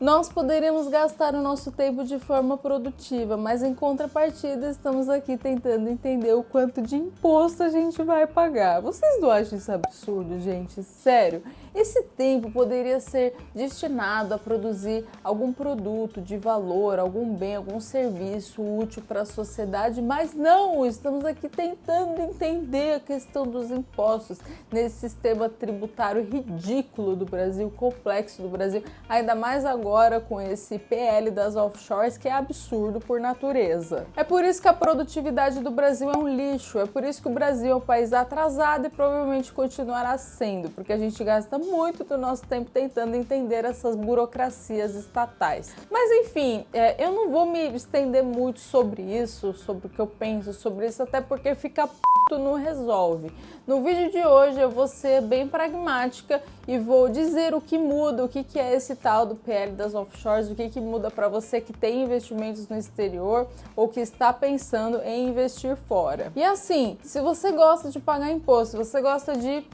Nós poderíamos gastar o nosso tempo de forma produtiva, mas em contrapartida estamos aqui tentando entender o quanto de imposto a gente vai pagar. Vocês não acham isso absurdo, gente? Sério? Esse tempo poderia ser destinado a produzir algum produto de valor, algum bem, algum serviço útil para a sociedade, mas não, estamos aqui tentando entender a questão dos impostos nesse sistema tributário ridículo do Brasil, complexo do Brasil, ainda mais agora com esse PL das offshores, que é absurdo por natureza. É por isso que a produtividade do Brasil é um lixo, é por isso que o Brasil é um país atrasado e provavelmente continuará sendo, porque a gente gasta muito do nosso tempo tentando entender essas burocracias estatais. Mas enfim, eu não vou me estender muito sobre isso, sobre o que eu penso sobre isso, até porque fica não resolve. No vídeo de hoje eu vou ser bem pragmática e vou dizer o que muda, o que é esse tal do PL das offshores, o que muda para você que tem investimentos no exterior ou que está pensando em investir fora. E assim, se você gosta de pagar imposto, se você gosta de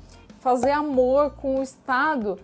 fazer amor com o Estado,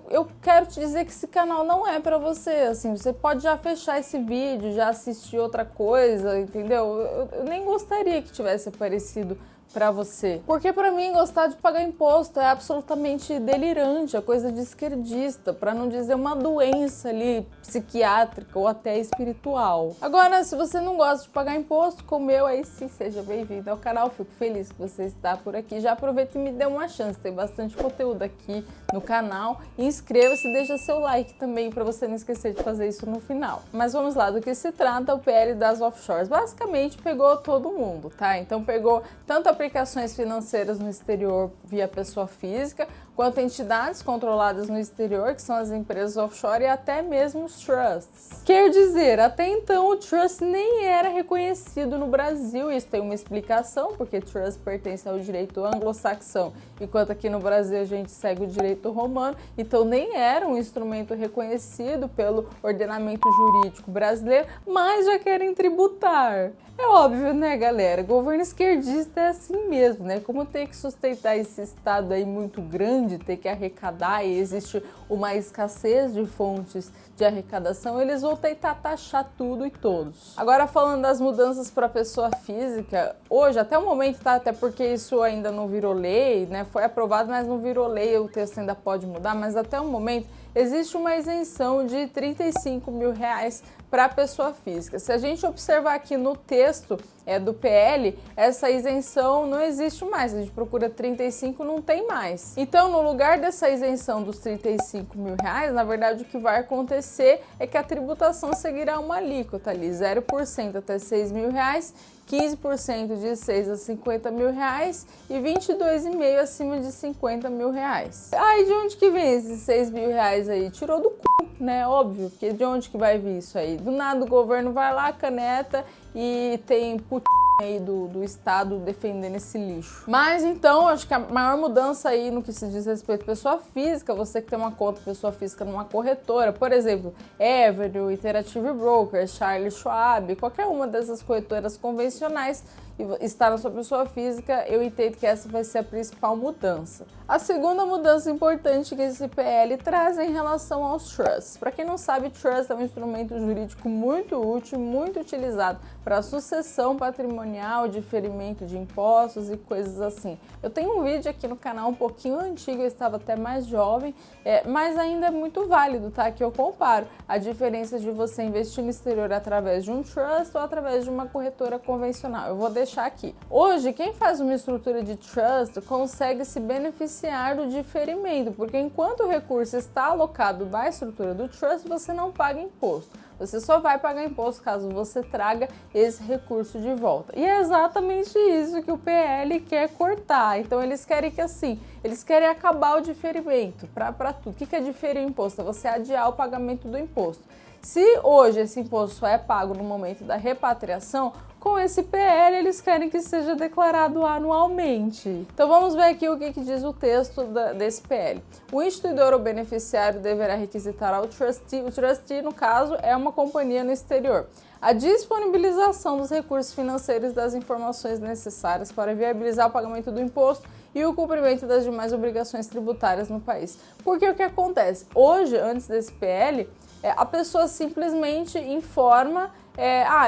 eu quero te dizer que esse canal não é para você, assim, você pode já fechar esse vídeo, já assistir outra coisa, entendeu? Eu nem gostaria que tivesse aparecido para você, porque para mim gostar de pagar imposto é absolutamente delirante, é coisa de esquerdista, para não dizer uma doença ali psiquiátrica ou até espiritual. Agora, se você não gosta de pagar imposto, como eu, aí sim, seja bem-vindo ao canal, fico feliz que você está por aqui. Já aproveita e me dê uma chance, tem bastante conteúdo aqui no canal. Inscreva-se e deixa seu like também para você não esquecer de fazer isso no final. Mas vamos lá, do que se trata o PL das offshores? Basicamente pegou todo mundo, tá? Então pegou tanto aplicações financeiras no exterior via pessoa física, quanto entidades controladas no exterior, que são as empresas offshore, e até mesmo os trusts. Quer dizer, até então o trust nem era reconhecido no Brasil. Isso tem uma explicação, porque trust pertence ao direito anglo-saxão, enquanto aqui no Brasil a gente segue o direito romano, então nem era um instrumento reconhecido pelo ordenamento jurídico brasileiro, mas já querem tributar. É óbvio, né, galera? Governo esquerdista é assim mesmo, né? Como tem que sustentar esse estado aí muito grande, ter que arrecadar e existe uma escassez de fontes de arrecadação, eles vão tentar taxar tudo e todos. Agora, falando das mudanças para pessoa física, hoje, até o momento, tá? Até porque isso ainda não virou lei, né? Foi aprovado, mas não virou lei, o texto ainda pode mudar, mas até o momento existe uma isenção de R$35 mil para a pessoa física. Se a gente observar aqui no texto do PL, essa isenção não existe mais. A gente procura 35, não tem mais. Então, no lugar dessa isenção dos R$35 mil, na verdade, o que vai acontecer é que a tributação seguirá uma alíquota ali, 0% até R$6 mil, 15% de 6 a 50 mil reais e 22,5% acima de 50 mil reais. Aí de onde que vem esses 6 mil reais aí? Tirou do cu, né? Óbvio, porque de onde que vai vir isso aí? Do nada o governo vai lá, caneta e tem aí do Estado defendendo esse lixo. Mas então, acho que a maior mudança aí no que se diz respeito à pessoa física, você que tem uma conta pessoa física numa corretora, por exemplo, Avenue, Interactive Brokers, Charles Schwab, qualquer uma dessas corretoras convencionais e está na sua pessoa física, eu entendo que essa vai ser a principal mudança. A segunda mudança importante que esse PL traz é em relação aos trusts. Para quem não sabe, trust é um instrumento jurídico muito útil, muito utilizado para sucessão patrimonial, diferimento de impostos e coisas assim. Eu tenho um vídeo aqui no canal um pouquinho antigo, eu estava até mais jovem, mas ainda é muito válido, tá? Que eu comparo a diferença de você investir no exterior através de um trust ou através de uma corretora convencional. Eu vou deixar aqui. Hoje, quem faz uma estrutura de trust consegue se beneficiar do diferimento, porque enquanto o recurso está alocado na estrutura do trust, você não paga imposto. Você só vai pagar imposto caso você traga esse recurso de volta. E é exatamente isso que o PL quer cortar. Então eles querem que assim, eles querem acabar o diferimento para tudo. O que é diferir o imposto? É você adiar o pagamento do imposto. Se hoje esse imposto só é pago no momento da repatriação, com esse PL eles querem que seja declarado anualmente. Então vamos ver aqui o que diz o texto desse PL. O instituidor ou beneficiário deverá requisitar ao trustee, o trustee no caso é uma companhia no exterior, a disponibilização dos recursos financeiros e das informações necessárias para viabilizar o pagamento do imposto e o cumprimento das demais obrigações tributárias no país. Porque o que acontece? Hoje, antes desse PL, a pessoa simplesmente informa,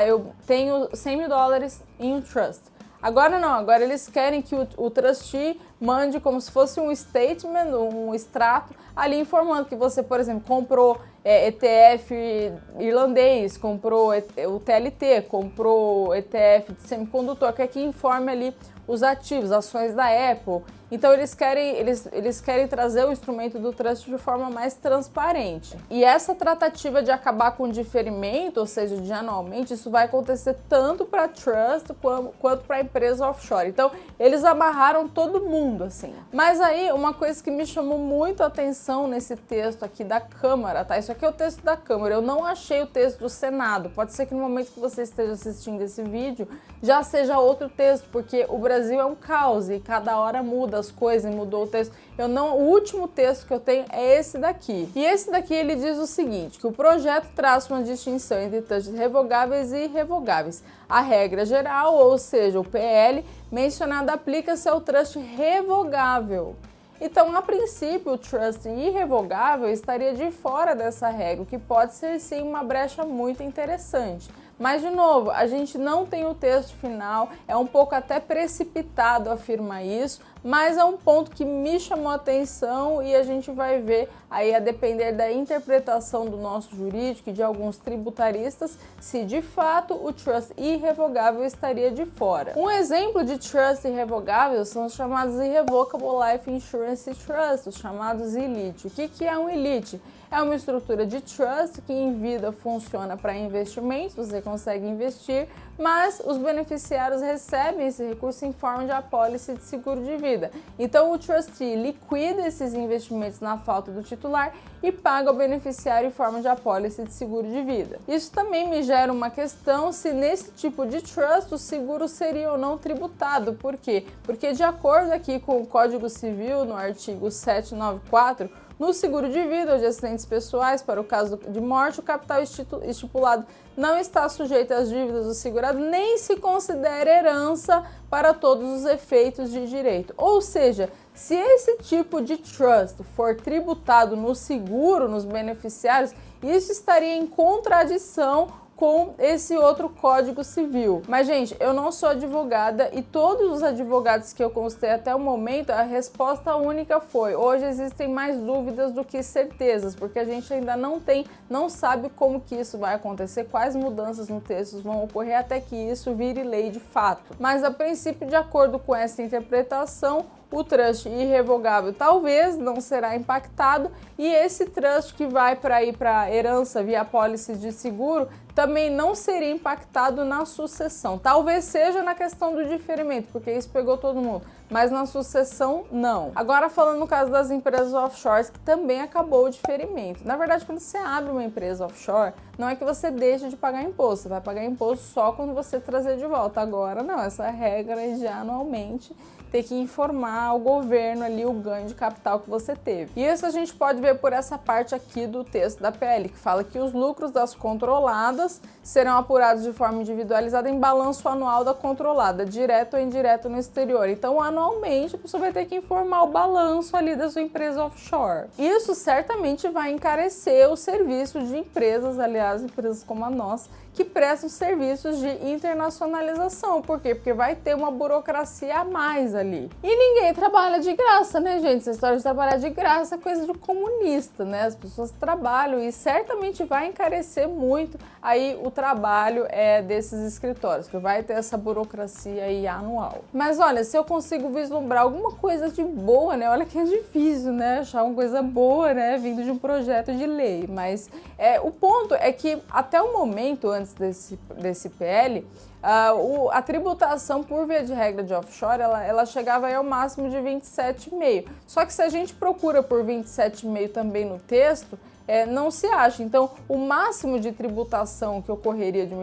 eu tenho $100 mil em um trust. Agora não, agora eles querem que o trustee mande como se fosse um statement, um extrato, ali informando que você, por exemplo, comprou ETF irlandês, comprou o TLT, comprou ETF de semicondutor, que é que informe ali os ativos, ações da Apple. Então eles querem trazer o instrumento do trust de forma mais transparente. E essa tratativa de acabar com o diferimento, ou seja, de anualmente, isso vai acontecer tanto para trust quanto para empresa offshore. Então eles amarraram todo mundo, assim. Mas aí uma coisa que me chamou muito a atenção nesse texto aqui da Câmara, tá? Isso aqui é o texto da Câmara, eu não achei o texto do Senado. Pode ser que no momento que você esteja assistindo esse vídeo já seja outro texto, porque o Brasil é um caos e cada hora muda as coisas, mudou o texto. O último texto que eu tenho é esse daqui. E esse daqui ele diz o seguinte, que o projeto traça uma distinção entre trusts revogáveis e irrevogáveis. A regra geral, ou seja, o PL, mencionada aplica-se ao trust revogável. Então, a princípio, o trust irrevogável estaria de fora dessa regra, o que pode ser sim uma brecha muito interessante. Mas, de novo, a gente não tem o texto final, é um pouco até precipitado afirmar isso, mas é um ponto que me chamou a atenção e a gente vai ver aí, a depender da interpretação do nosso jurídico e de alguns tributaristas, se de fato o trust irrevogável estaria de fora. Um exemplo de trust irrevogável são os chamados Irrevocable Life Insurance Trust, os chamados ILIT. O que é um ILIT? É uma estrutura de trust que em vida funciona para investimentos, você consegue investir, mas os beneficiários recebem esse recurso em forma de apólice de seguro de vida. Então o trustee liquida esses investimentos na falta do titular e paga ao beneficiário em forma de apólice de seguro de vida. Isso também me gera uma questão se nesse tipo de trust o seguro seria ou não tributado. Por quê? Porque de acordo aqui com o Código Civil, no artigo 794, no seguro de vida ou de acidentes pessoais, para o caso de morte, o capital estipulado não está sujeito às dívidas do segurado, nem se considera herança para todos os efeitos de direito. Ou seja, se esse tipo de trust for tributado no seguro, nos beneficiários, isso estaria em contradição com esse outro Código Civil. Mas, gente, eu não sou advogada e todos os advogados que eu consultei até o momento, a resposta única foi: hoje existem mais dúvidas do que certezas, porque a gente ainda não sabe como que isso vai acontecer, quais mudanças no texto vão ocorrer até que isso vire lei de fato. Mas, a princípio, de acordo com essa interpretação, o trust irrevogável talvez não será impactado e esse trust que vai para herança via apólice de seguro também não seria impactado na sucessão. Talvez seja na questão do diferimento, porque isso pegou todo mundo, mas na sucessão não. Agora falando no caso das empresas offshore, que também acabou o diferimento. Na verdade, quando você abre uma empresa offshore, não é que você deixa de pagar imposto, você vai pagar imposto só quando você trazer de volta. Agora não, essa regra é de anualmente ter que informar ao governo ali o ganho de capital que você teve. E isso a gente pode ver por essa parte aqui do texto da PL, que fala que os lucros das controladas serão apurados de forma individualizada em balanço anual da controlada, direto ou indireto no exterior. Então, anualmente, a pessoa vai ter que informar o balanço ali da sua empresa offshore. Isso certamente vai encarecer o serviço de empresas, aliás, empresas como a nossa, que prestam serviços de internacionalização. Por quê? Porque vai ter uma burocracia a mais ali. E ninguém trabalha de graça, né, gente? Essa história de trabalhar de graça é coisa de comunista, né? As pessoas trabalham e certamente vai encarecer muito aí o trabalho desses escritórios, que vai ter essa burocracia aí anual. Mas olha, se eu consigo vislumbrar alguma coisa de boa, né? Olha que é difícil, né? Achar uma coisa boa, né? Vindo de um projeto de lei. Mas o ponto é que até o momento, antes desse PL, a tributação por via de regra de offshore, ela chegava aí ao máximo de 27,5. Só que se a gente procura por 27,5 também no texto, não se acha. Então, o máximo de tributação que ocorreria de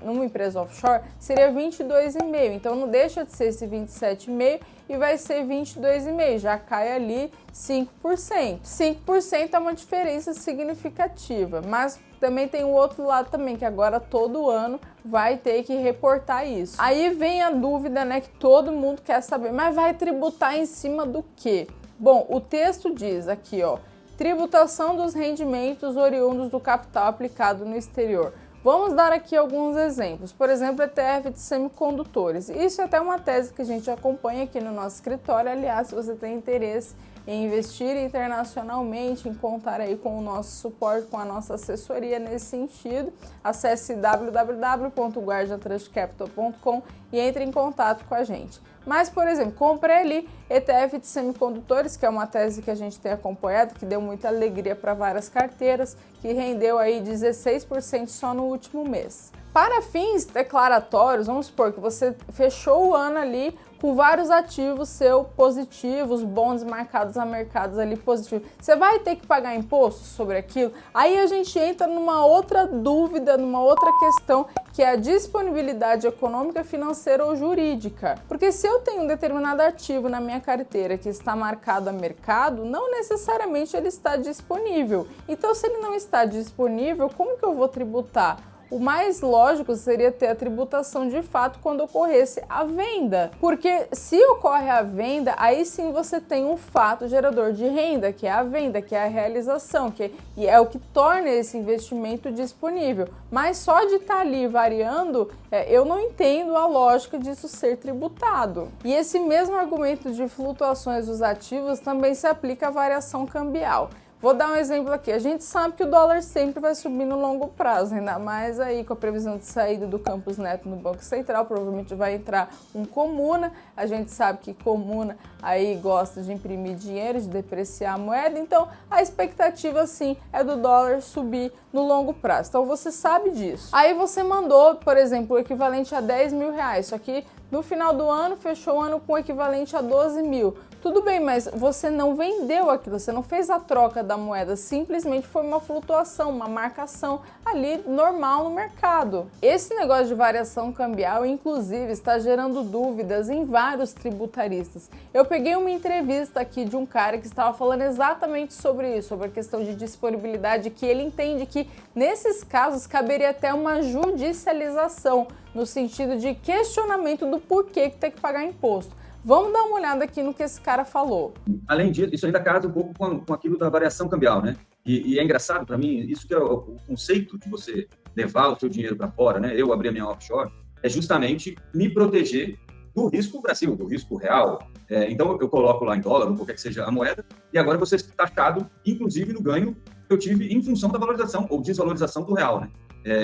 numa empresa offshore seria 22,5. Então, não deixa de ser esse 27,5 e vai ser 22,5. Já cai ali 5%. 5% é uma diferença significativa, mas também tem o outro lado também, que agora todo ano vai ter que reportar isso. Aí vem a dúvida, né, que todo mundo quer saber, mas vai tributar em cima do quê? Bom, o texto diz aqui, ó, tributação dos rendimentos oriundos do capital aplicado no exterior. Vamos dar aqui alguns exemplos. Por exemplo, ETF de semicondutores. Isso é até uma tese que a gente acompanha aqui no nosso escritório. Aliás, se você tem interesse em investir internacionalmente, em contar aí com o nosso suporte, com a nossa assessoria nesse sentido, acesse www.guardiantrustcapital.com e entre em contato com a gente. Mas, por exemplo, comprei ali ETF de semicondutores, que é uma tese que a gente tem acompanhado, que deu muita alegria para várias carteiras, que rendeu aí 16% só no último mês. Para fins declaratórios, vamos supor que você fechou o ano ali com vários ativos seu positivos, bons marcados a mercados ali positivos. Você vai ter que pagar imposto sobre aquilo? Aí a gente entra numa outra dúvida, numa outra questão, que é a disponibilidade econômica, financeira ou jurídica. Porque se eu tenho um determinado ativo na minha carteira que está marcado a mercado, não necessariamente ele está disponível. Então, se ele não está disponível, como que eu vou tributar? O mais lógico seria ter a tributação de fato quando ocorresse a venda. Porque se ocorre a venda, aí sim você tem um fato gerador de renda, que é a venda, que é a realização, e é o que torna esse investimento disponível. Mas só de estar ali variando, eu não entendo a lógica disso ser tributado. E esse mesmo argumento de flutuações dos ativos também se aplica à variação cambial. Vou dar um exemplo aqui. A gente sabe que o dólar sempre vai subir no longo prazo, ainda mais aí com a previsão de saída do Campos Neto no Banco Central, provavelmente vai entrar um Comuna. A gente sabe que Comuna aí gosta de imprimir dinheiro, de depreciar a moeda, então a expectativa sim é do dólar subir no longo prazo. Então você sabe disso. Aí você mandou, por exemplo, o equivalente a 10 mil reais, só que no final do ano fechou o ano com o equivalente a 12 mil. Tudo bem, mas você não vendeu aquilo, você não fez a troca da moeda, simplesmente foi uma flutuação, uma marcação ali normal no mercado. Esse negócio de variação cambial, inclusive, está gerando dúvidas em vários tributaristas. Eu peguei uma entrevista aqui de um cara que estava falando exatamente sobre isso, sobre a questão de disponibilidade, que ele entende que nesses casos caberia até uma judicialização, no sentido de questionamento do porquê que tem que pagar imposto. Vamos dar uma olhada aqui no que esse cara falou. Além disso, isso ainda casa um pouco com aquilo da variação cambial, né? E é engraçado para mim, isso que é o conceito de você levar o seu dinheiro para fora, né? Eu abrir a minha offshore, é justamente me proteger do risco Brasil, do risco real. Então, eu coloco lá em dólar, ou qualquer que seja a moeda, e agora você está taxado, inclusive, no ganho que eu tive em função da valorização ou desvalorização do real, né?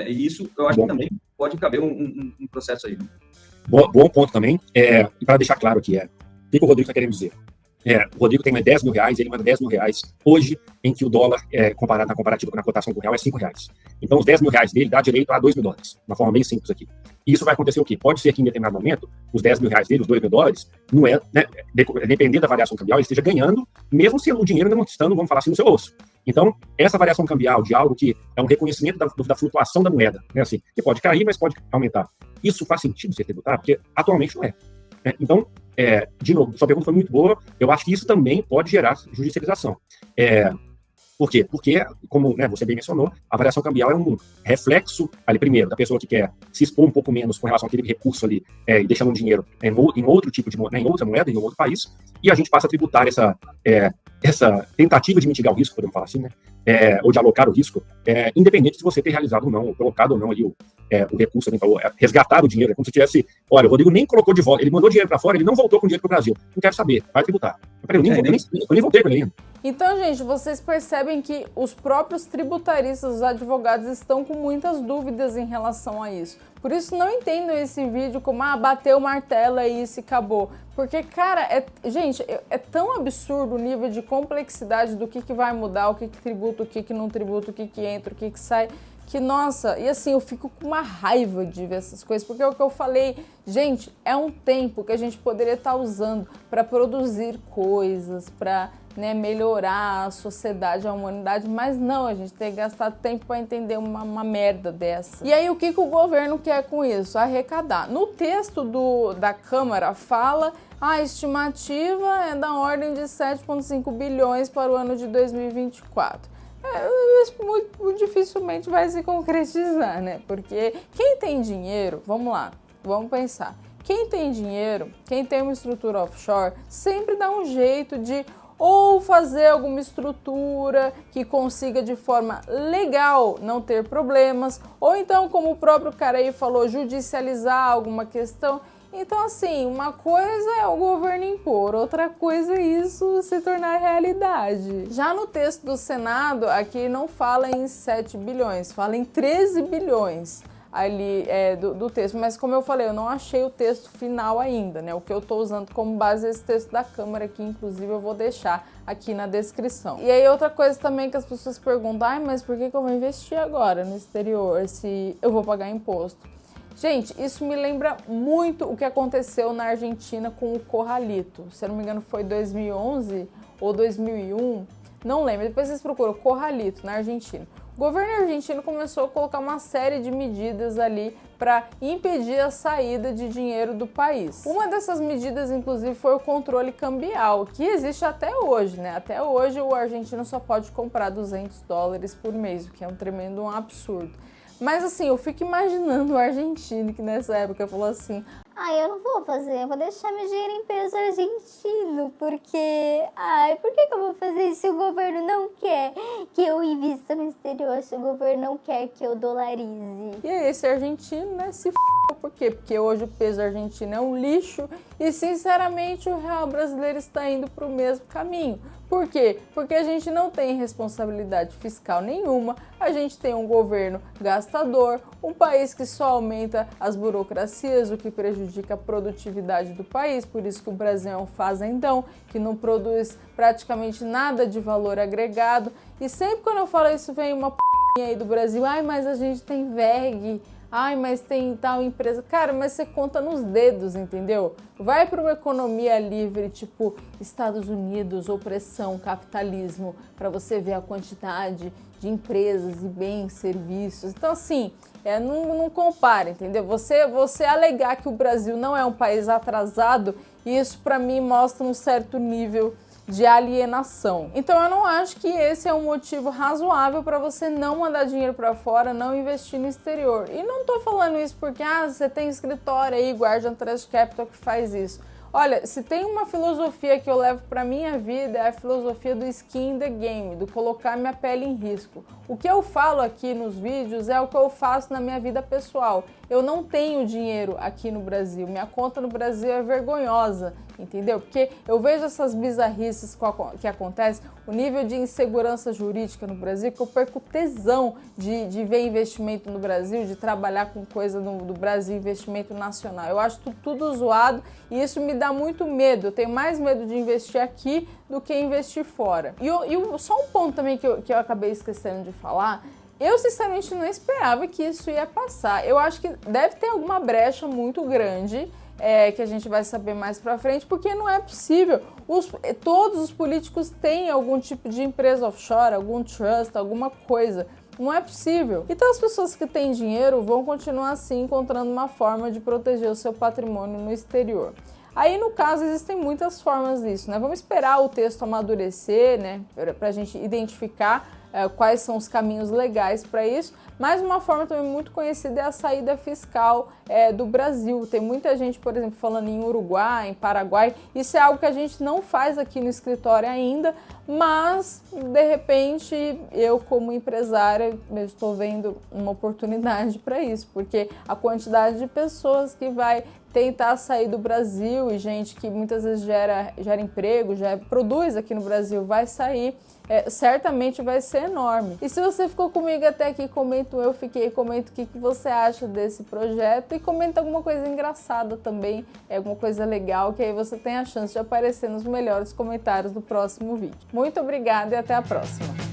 E isso, eu acho que também pode caber um processo aí, né? Bom ponto também. E para deixar claro aqui, o que o Rodrigo está querendo dizer? O Rodrigo tem 10 mil reais, ele manda 10 mil reais hoje, em que o dólar, comparado na comparativa com a cotação com o real, é 5 reais. Então, os 10 mil reais dele dá direito a 2 mil dólares, de uma forma bem simples aqui. E isso vai acontecer o quê? Pode ser que em determinado momento, os 10 mil reais dele, os 2 mil dólares, não é, né, dependendo da variação cambial, ele esteja ganhando, mesmo se o dinheiro ainda não estando, vamos falar assim, no seu osso. Então, essa variação cambial de algo que é um reconhecimento da flutuação da moeda, né, assim, que pode cair, mas pode aumentar. Isso faz sentido ser tributado? Porque atualmente não é. Então, de novo, sua pergunta foi muito boa. Eu acho que isso também pode gerar judicialização. Por quê? Porque, como, né, você bem mencionou, a variação cambial é um reflexo, ali, primeiro, da pessoa que quer se expor um pouco menos com relação àquele recurso ali, e deixando o dinheiro em outro tipo de moeda, em outra moeda, em outro país, e a gente passa a tributar essa tentativa de mitigar o risco, podemos falar assim, né? Ou de alocar o risco, independente de você ter realizado ou não, ou colocado ou não ali o recurso, resgatar o dinheiro. É como se tivesse, olha, o Rodrigo nem colocou de volta, ele mandou dinheiro para fora, ele não voltou com dinheiro para o Brasil. Não quero saber, vai tributar. Eu nem voltei com ele ainda. Então, gente, vocês percebem que os próprios tributaristas, os advogados, estão com muitas dúvidas em relação a isso. Por isso, não entendam esse vídeo como, bateu o martelo, é isso e acabou. Porque, cara, gente, é tão absurdo o nível de complexidade do que vai mudar, o que tributa, o que não tributa, o que entra, o que sai, que, nossa, e assim, eu fico com uma raiva de ver essas coisas, porque é o que eu falei, gente, é um tempo que a gente poderia estar usando para produzir coisas, para melhorar a sociedade, a humanidade, mas não, a gente tem que gastar tempo para entender uma merda dessa. E aí, o que o governo quer com isso? Arrecadar. No texto da Câmara fala, a estimativa é da ordem de 7,5 bilhões para o ano de 2024. Isso muito dificilmente vai se concretizar, né? Porque quem tem dinheiro, vamos lá, vamos pensar. Quem tem dinheiro, quem tem uma estrutura offshore, sempre dá um jeito de ou fazer alguma estrutura que consiga de forma legal não ter problemas, ou então, como o próprio cara aí falou, judicializar alguma questão. Então, assim, uma coisa é o governo impor, outra coisa é isso se tornar realidade. Já no texto do Senado, aqui não fala em 7 bilhões, fala em 13 bilhões ali do texto, mas como eu falei, eu não achei o texto final ainda, né? O que eu tô usando como base é esse texto da Câmara, que inclusive eu vou deixar aqui na descrição. E aí outra coisa também que as pessoas perguntam, mas por que eu vou investir agora no exterior se eu vou pagar imposto? Gente, isso me lembra muito o que aconteceu na Argentina com o Corralito. Se eu não me engano foi 2011 ou 2001, não lembro. Depois vocês procuram Corralito na Argentina. O governo argentino começou a colocar uma série de medidas ali para impedir a saída de dinheiro do país. Uma dessas medidas, inclusive, foi o controle cambial, que existe até hoje, né? Até hoje o argentino só pode comprar $200 por mês, o que é um tremendo absurdo. Mas assim, eu fico imaginando o argentino que nessa época falou assim: eu não vou fazer, eu vou deixar meu dinheiro em peso argentino, porque, por que eu vou fazer isso se o governo não quer que eu invista no exterior, se o governo não quer que eu dolarize? E aí, esse argentino, né, se por quê? Porque hoje o peso argentino é um lixo e, sinceramente, o real brasileiro está indo para o mesmo caminho. Por quê? Porque a gente não tem responsabilidade fiscal nenhuma, a gente tem um governo gastador, um país que só aumenta as burocracias, o que prejudica a produtividade do país, por isso que o Brasil é um fazendão, que não produz praticamente nada de valor agregado. E sempre quando eu falo isso, vem uma aí do Brasil, mas a gente tem VEG, mas tem tal empresa. Cara, mas você conta nos dedos, entendeu? Vai para uma economia livre, tipo Estados Unidos, opressão, capitalismo, para você ver a quantidade de empresas e bens, serviços. Então, assim, não compara, entendeu? Você alegar que o Brasil não é um país atrasado, isso para mim mostra um certo nível de alienação. Então eu não acho que esse é um motivo razoável para você não mandar dinheiro para fora, não investir no exterior. E não tô falando isso porque você tem escritório aí, Guardian Trust Capital, que faz isso. Olha, se tem uma filosofia que eu levo para minha vida, é a filosofia do skin in the game, do colocar minha pele em risco. O que eu falo aqui nos vídeos é o que eu faço na minha vida pessoal. Eu não tenho dinheiro aqui no Brasil, minha conta no Brasil é vergonhosa, entendeu? Porque eu vejo essas bizarrices que acontecem, o nível de insegurança jurídica no Brasil, que eu perco tesão de ver investimento no Brasil, de trabalhar com coisa do Brasil, investimento nacional. Eu acho tudo zoado e isso me dá muito medo. Eu tenho mais medo de investir aqui do que investir fora. E só um ponto também que eu acabei esquecendo de falar. Eu, sinceramente, não esperava que isso ia passar. Eu acho que deve ter alguma brecha muito grande, que a gente vai saber mais pra frente, porque não é possível. Todos os políticos têm algum tipo de empresa offshore, algum trust, alguma coisa. Não é possível. Então as pessoas que têm dinheiro vão continuar assim, encontrando uma forma de proteger o seu patrimônio no exterior. Aí, no caso, existem muitas formas disso, né? Vamos esperar o texto amadurecer, né? Pra gente identificar quais são os caminhos legais para isso. Mas uma forma também muito conhecida é a saída fiscal do Brasil. Tem muita gente, por exemplo, falando em Uruguai, em Paraguai. Isso é algo que a gente não faz aqui no escritório ainda, mas, de repente, eu como empresária, eu estou vendo uma oportunidade para isso, porque a quantidade de pessoas que vai tentar sair do Brasil e gente que muitas vezes gera emprego, já produz aqui no Brasil, vai sair, certamente vai ser enorme. E se você ficou comigo até aqui, comenta eu fiquei, comenta o que você acha desse projeto e comenta alguma coisa engraçada também, alguma coisa legal, que aí você tem a chance de aparecer nos melhores comentários do próximo vídeo. Muito obrigada e até a próxima!